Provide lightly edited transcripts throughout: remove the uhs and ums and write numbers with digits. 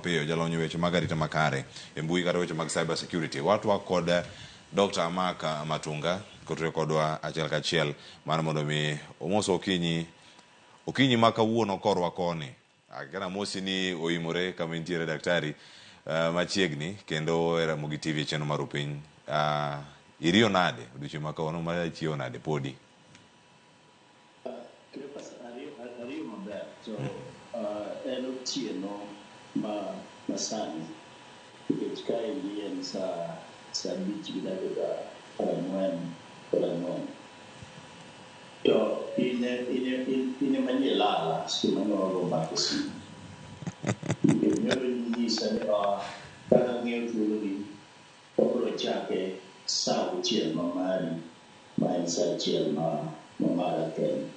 mapiyo jalonyo weche mag arita makare e mbui kata weche mag cyber security. Watwa kod Dr. Amaka Matunga kotre kodwa achiel kachiel mar mondo mi omoso okinyi ma kawuono korwa koni. Akena mosi ni oimore kama intiere daktari machiegni kendo era mogi TV cheno mar piny. Irio nade odiochieng' ma kawuono ma chiewo nade podi? Ario maber to en otieno masani nikech ka endi en sa 5:04 to ine manie lala stima noro mbako simu nikech nyoro nyisa ni kaka ng'eyo thuolo gi obro chake sa 6 mamari ma en sa 1 mamara Kenya.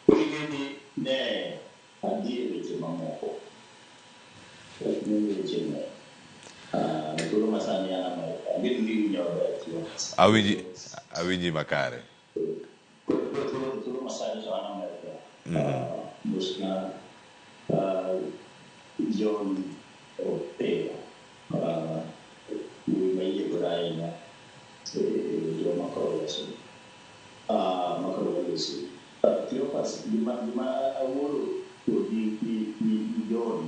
Kini ne adhi weche mamoko weche ne thuolo masani ana agin ni nyobe awinji makare thuolo masani to ana Amerika musna John Opea we may Brian Makarolesi Cleopas lima aworo to di John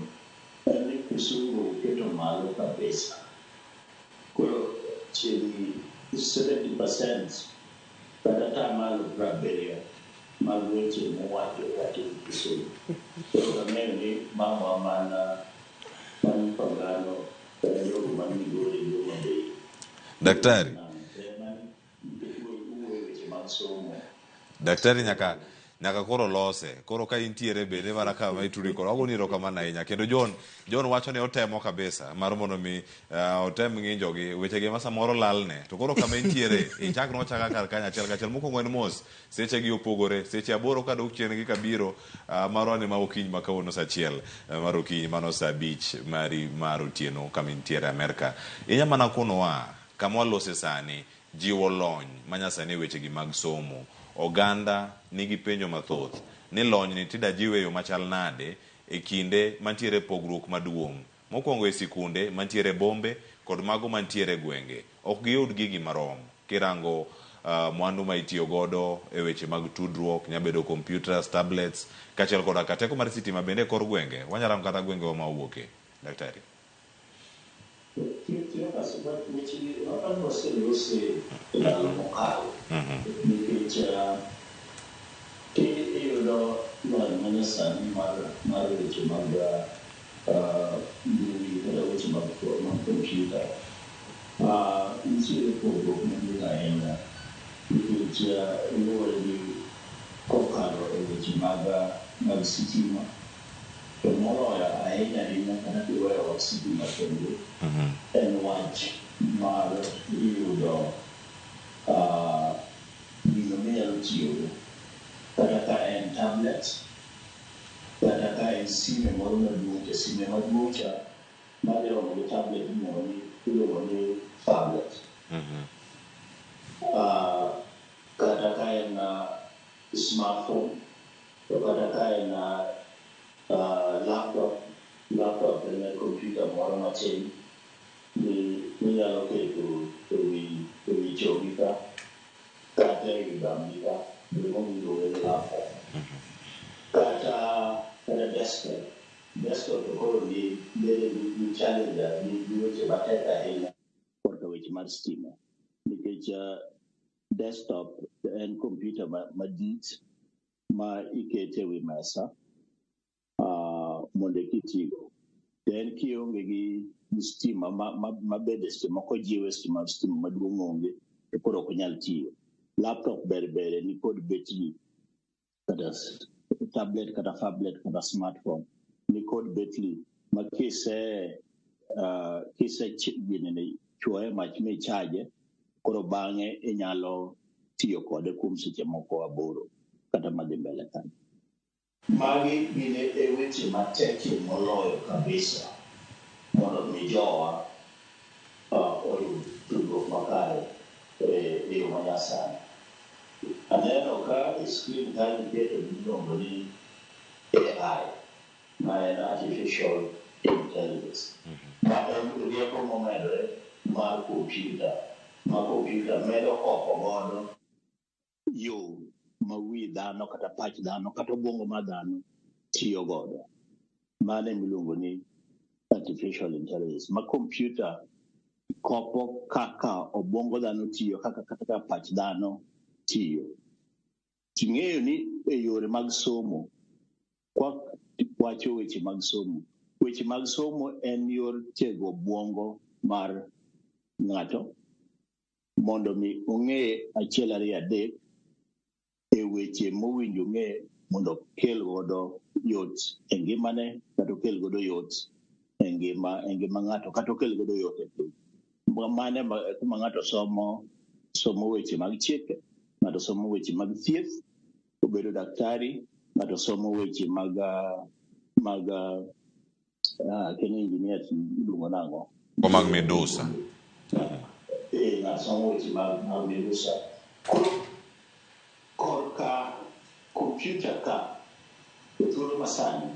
ni kusungo keto malo kabisa koro chini 70% kata tamalo praberia magweche mwacho kati kusungo koro kameno ni mama mana pagano yo manigori yo mabei Daktari nyaka koro lose. Koro ka intiere bende mana kama ituri koro agoni erokamano ahinya. Kendo John wacho ni otemo kabisa mar mondo mi otem ng'injogi wechegi ma samoro lalne. To koro kama intiere ichak nochaka kar kanyo achiel kachiel. Mokwongo en mos seche gi opogore. Seche 8 kadok chien gi kabiro marwa ni ma okinyi ma kawuono sa 1 mar okinyi mano sa 5 mar otieno kama intiere Amerika. Inya mana konowa kama walose sani jiwo lony manyasani wechegi mag somo. Oganda nigi penjo mathoth ni lony ni tida jiwe yo machal nade e kinde mantiere pogruok maduong'. Mokwongo e sikunde mantiere bombe kod mago mantiere gwenge. Ok giyud gigi marom. Kirango mwandu ma itiyo godo e weche mag tudruok, nyabedo computers, tablets, kachiel koda kateko mar sitima bende kor gwenge. Wanyaram kata gwenge wa mawuoke. Daktari. Manasani mar weche mag mbui kata weche mag kompyuta nitiere pogruok maduong' ahinya nikech luwore gi kokalo e weche mag sitima to moloyo ahinya kata kiweyo wach sitima kende en wach mar yudo gino minyalo tiyogo kata ka en tablet kata ka en sime moro maduong' sime maduong' cha madhiromo gi tablet iluongo ni tablet kata ka en smartphone to kata ka en laptop en kompyuta moro matin minyalo keto e wi chogi kata e wi bambi ka miluongo ni laptop kata desktop to koro ni challenge ni weche matek ahinya korka weche mar stima nikech desktop en kompyuta madit ma ikete wi mesa mondo kitigo en kionge gi stima mabede stima kojiwe stima maduong' onge to koro ok nyal tiyo. Laptop ber ni kod betri kata tablet kata phablet kata smartphone ni kod betri ma kise chuoye mach mi chaje koro bang'e inyalo tiyo kode kuom seche moko 8 kata madhi mbele kanyo. Magi gin e weche matek moloyo kabisa mondo mi jowa oyud tudruok makare e yo manyasani. Aneno ka screen ka nitie miluongo ni AI ma en artificial intelligence. rieko momedore mar kompyuta ma kompyuta medo oko godo yo ma wi dhano kata pach dhano kata obwongo mar dhano tiyo godo. Mano miluongo ni artificial intelligence ma kompyuta kopo kaka obwongo dhano tiyo kaka pach dhano tiyo. Ting'eyo ni e yore mag somo kwa wacho weche mag somo. Weche mag somo en yor tego obwongo mar ng'ato mondo mi ong'e achiel ariyo adek e weche mowinjo ng'e mondo kel godo yot e ngimane kata okel godo yot e ngima ng'ato kata okel godo yot e piny. Mane kuma ng'ato somo weche mag chike, ng'ato somo weche mag thieth, obedo daktari, ng'ato somo weche mag kenya engineer iluongo nang'o? Mag medusa. Ng'ato somo weche mag medusa. Korka kompyuta ka e thuolo masani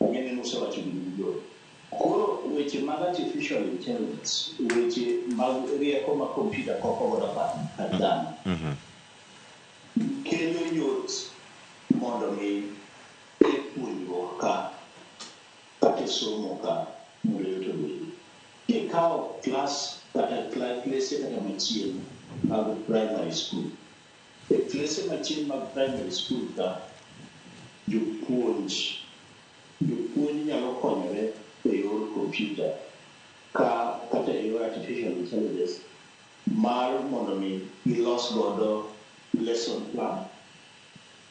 ang'eni nosewacho gimoro. Koro weche mag artificial intelligence, weche mag rieko ma kompyuta koko godo pach dhano kelo yot mondo mi e puonjruok ka kata somo ka mondo yot obedi. Kikawo klas kata klase kata machielo mag primary school, e klase machielo mag primary school ka jopuonj nyalo konyore e yor kompyuta kata e yor artificial intelligence mar mondo mi gilos godo lesson plan.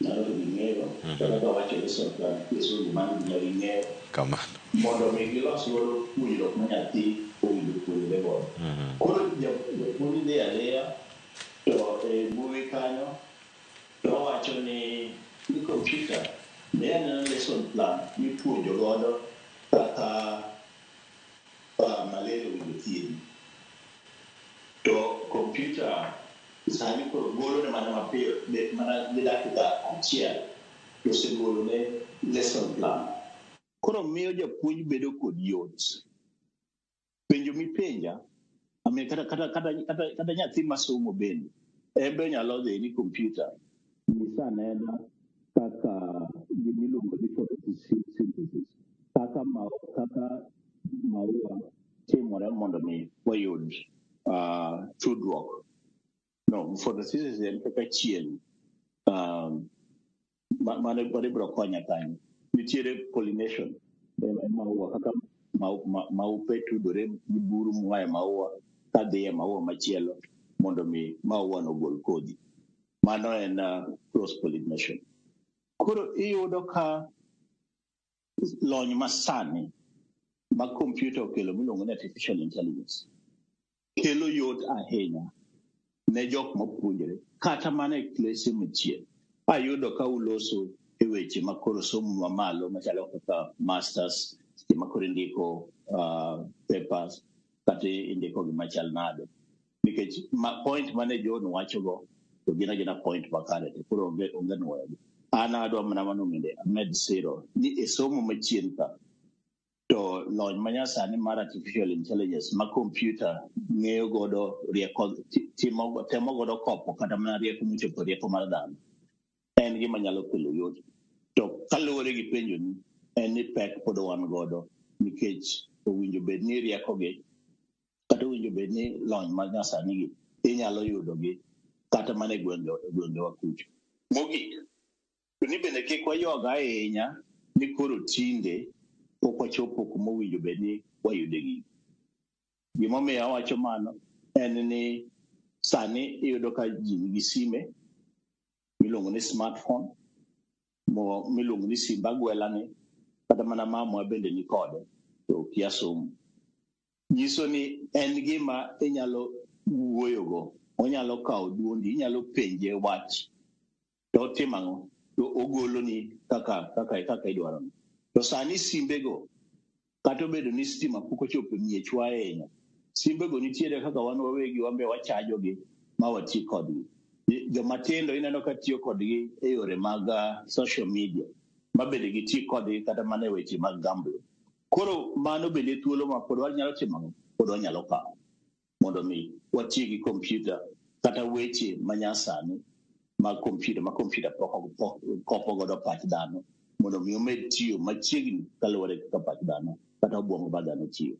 Nyalo to ging'eyo kaka wacho lesson plan keso gimano ginyalo ng'eyo kamano mondo mi gilos godo puonjruok ma nyathi owinjo puonjre godo. Koro japuonj dhi aliya to e mbui kanyo to wacho ni kompyuta ne en lesson plan mipuonjo godo kaka malaria owinjo thiedhi. To kompyuta sani koro golo ne mana mapiyo mana gi dakika achiel to osegolo ne lesson plan. Koro miyo japuonj bedo kod yot. Penjo mipenja kata nyathi masomo bende ebe nyalo dhi ni kompyuta nyisa anena kaka gimiluongo ni photosynthesis kaka maua timore mondo mi wayud tudruok. No, photosynthesis en kaka chieng' mane biro konya kanyo. Nitiere pollination maua kaka maupe tudore gi buru moa e maua kadhi e maua machielo mondo mi maua no gol kodhi. Mano en cross pollination. Koro iyudo ka lony masani ma kompyuta okelo miluongo ni artificial intelligence kelo yot ahinya ne jok mapuonjore kata mana e klase machielo. Ayudo ka uloso e weche makoro somo mamalo machalo kaka masters makoro indiko papers kata indiko gimachal nade nikech point mane John wachogo to gina point makare to koro onge nuoyogi. An adwa mana mano minde amed siro ni e somo machien ka to lony manyasani mar artificial intelligence ma kompyuta ng'eyo godo rieko temo godo kopo kata mana rieko mochopo rieko mar dhano en gima nyalo kelo yot. To kaluwore gi penjo ni en ni pek pod wan godo nikech owinjo bed ni rieko gi kata owinjo bed ni lony manyasani gi inyalo yudo gi kata mana e gwenge wa kucho. Mogik to ni bende kik wayoga ahinya ni koro tinde pok wachopo kuma owinjo bed ni wayude gi. Gimomiyo awacho mano en ni sani iyudo ka ji nigi sime miluongo ni smartphone miluongo ni simb agwelani kata mana mamwa bende ni kode to kia somo. Nyiso ni en gima inyalo wuoyogo, onyalo kawo duondi, inyalo penje wach to timang'o to ogolo ni kaka idwaro. To sani simbego kata obedo ni stima pok ochopo miechwa ahinya, simbego nitiere kaka wan wawegi wambe wachajogi ma wati kodgi. Jomatindo ineno ka tiyo kodgi e yore mag social media ma bende giti kodgi kata mana e weche mag gambling. Koro mano bende thuolo ma pod wanyalo timo, pod wanyalo kawo mondo mi wati gi kompyuta kata weche manyasani mag kompyuta ma kompyuta kopo godo pach dhano mondo mi omed tiyo machiegni kaluwore kaka pach dhano kata obwongo ma dhano tiyo.